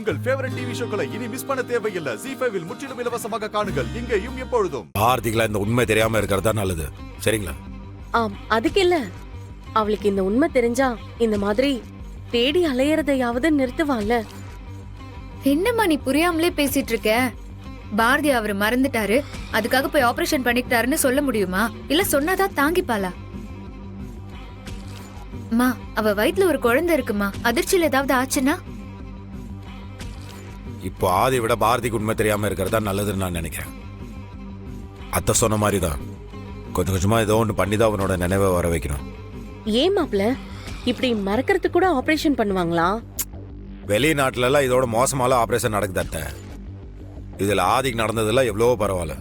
உங்கள் favourite TV ஷோக்களை இனி miss பண்ண தேவையில்லை. ZEE5 இல் முற்றிலும் இலவசமாக காணுங்கள். இங்கேயும் எப்பொழுதும். ஆர்த்திகளா இந்த உண்மை தெரியாம இருக்கிறதா நல்லது. சரிங்களா? ஆம், அதுக்கு இல்ல. அவளுக்கு இந்த உண்மை தெரிஞ்சா இந்த மாதிரி தேடி அலையறதையாவது நிறுத்துவாள்ல. என்னம்மா நீ புரியாமலே பேசிட்டு இருக்க? பாரதி அவர் மறந்துட்டாரு, அதுக்காக போய் ஆபரேஷன் பண்ணிக்கிட்டாருன்னு சொல்ல முடியுமா? இல்ல சொன்னாதான் தாங்கிப்பாளா? அம்மா, அவ வயித்துல ஒரு குழந்தை இருக்குமா, அதிர்ச்சியில ஏதாவது ஆச்சுன்னா? இப்போ ஆதி விட பாரதிக்கு உண்மை தெரியாம இருக்கிறதா நல்லதுன்னு நான் நினைக்கிறேன். அத்தை சொன்ன மாதிரி தான் கொஞ்சம் கொஞ்சமா ஏதோ ஒன்று பண்ணி தான் அவனோட நினைவை வர வைக்கணும். ஏன் மாப்ள இப்படி மறக்கிறதுக்கு கூட ஆபரேஷன் பண்ணுவாங்களா? வெளிநாட்டுல எல்லாம் இதோட மோசமால ஆபரேஷன் நடக்குது அத்தை. இதுல ஆதிக்கு நடந்ததெல்லாம் எவ்வளவோ பரவாயில்ல.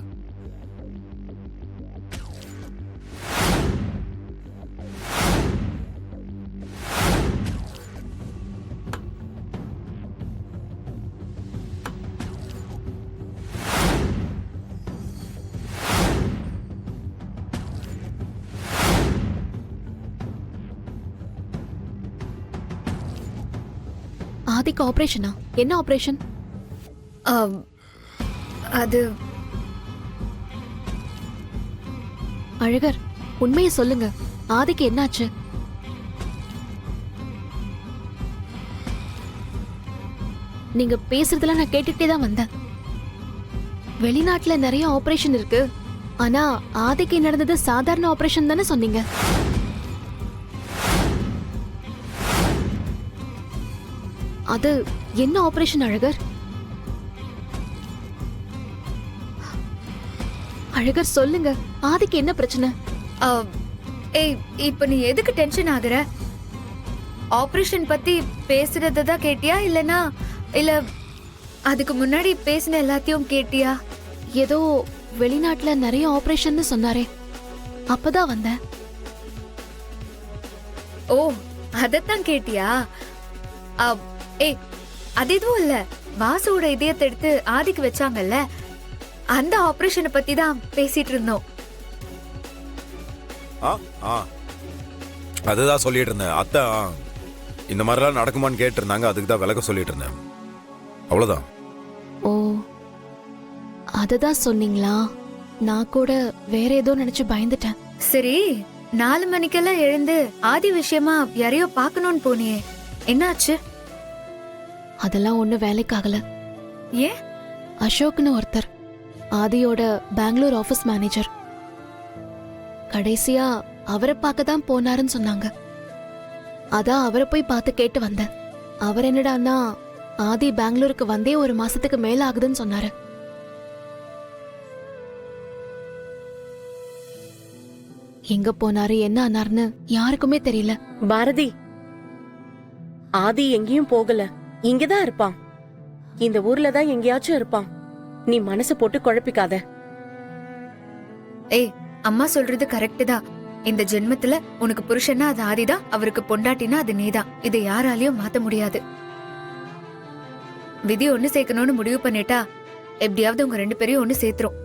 ஆதிக்கு ஆபரேஷனா? என்ன ஆபரேஷன்? அது அழகர், உண்மையை சொல்லுங்க. ஆதிக்கு என்னாச்சு? நீங்க பேசுறதெல்லாம் நான் கேட்டுட்டே தான் வந்தேன். வெளிநாட்டுல நிறைய ஆபரேஷன் இருக்கு, ஆனா ஆதிக்கு நடந்தது சாதாரண ஆபரேஷன் தானே சொன்னீங்க. அது என்ன ஆபரேஷன் அழகர்? அழகர் சொல்லுங்க, ஆதிக்கு என்ன பிரச்சனை? ஏய், இப்ப நீ எதுக்கு டென்ஷன் ஆகுற? ஆபரேஷன் பத்தி பேசுறதான் கேட்டியா, இல்லனா இல்ல அதுக்கு முன்னாடி பேசின எல்லாத்தையும் கேட்டியா? ஏதோ வெளிநாட்டுல நிறைய ஆபரேஷன் சொன்னாரே, அப்பதான் வந்தேன். ஓ, அதத்தான் கேட்டியா? ஏய், அது எதுவும் இல்ல. வாசுவோட இதயத்தை எடுத்து ஆதிக்கு வச்சாங்கல்ல, அந்த ஆபரேஷனை பத்தி தான் பேசிட்டு இருந்தோம். அதுதான் சொல்லிட்டு இருந்தேன். அத்தை இந்த மாதிரிலாம் நடக்குமான்னு கேட்டு இருந்தாங்க, அதுக்கு தான் விளக்க சொல்லிட்டு இருந்தேன். அவ்வளவுதான். ஓ, அததான் சொன்னீங்களா? நான் கூட வேற ஏதோ நினைச்சு பயந்துட்டேன். சரி, 4 மணிக்கெல்லாம் எழுந்து ஆதி விஷயமா யாரையோ பாக்கணும்னு போனியே, என்னாச்சு? அதெல்லாம் ஒண்ணு வேலைக்காகல. ஏன்? அசோக்னு ஒருத்தர், ஆதியோட பெங்களூர் ஆபீஸ் மேனேஜர், கடைசியா அவரை பார்க்க தான் போனாருன்னு சொன்னாங்க. அதான் அவரை போய் பார்த்து கேட்டு வந்தேன். அவர் என்னடான்னா, ஆதி பெங்களூருக்கு வந்தே 1 மாசத்துக்கு மேல ஆகுதுன்னு சொன்னாரு. எங்க போனாரு, என்ன ஆனாருன்னு யாருக்குமே தெரியல. பாரதி, ஆதி எங்கேயும் போகல, இங்கதான் இருப்பான். இந்த ஊர்ல தான் எங்கேயாச்சும் இருப்பான். நீ மனசு போட்டு குழப்பிக்காத. ஏய், அம்மா சொல்றது கரெக்ட் தான். இந்த ஜென்மத்துல உனக்கு புருஷனா அது ஆதிதான், அவருக்கு பொண்டாட்டினா அது நீதான். இதை யாராலையும் மாத்த முடியாது. விதி ஒண்ணு சேர்க்கணும்னு முடிவு பண்ணிட்டா எப்படியாவது உங்க 2 பேரையும் ஒண்ணு சேர்த்துரும்.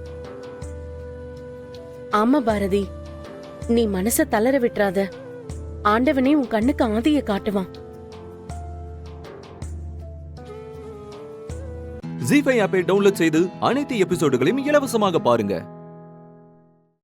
ஆமா பாரதி, நீ மனச தளர விட்டுறாத. ஆண்டவனே உன் கண்ணுக்கு ஆதியை காட்டுவான். ZEE5 ஆப்பை டவுன்லோட் செய்து அனைத்து எபிசோடுகளையும் இலவசமாக பாருங்க.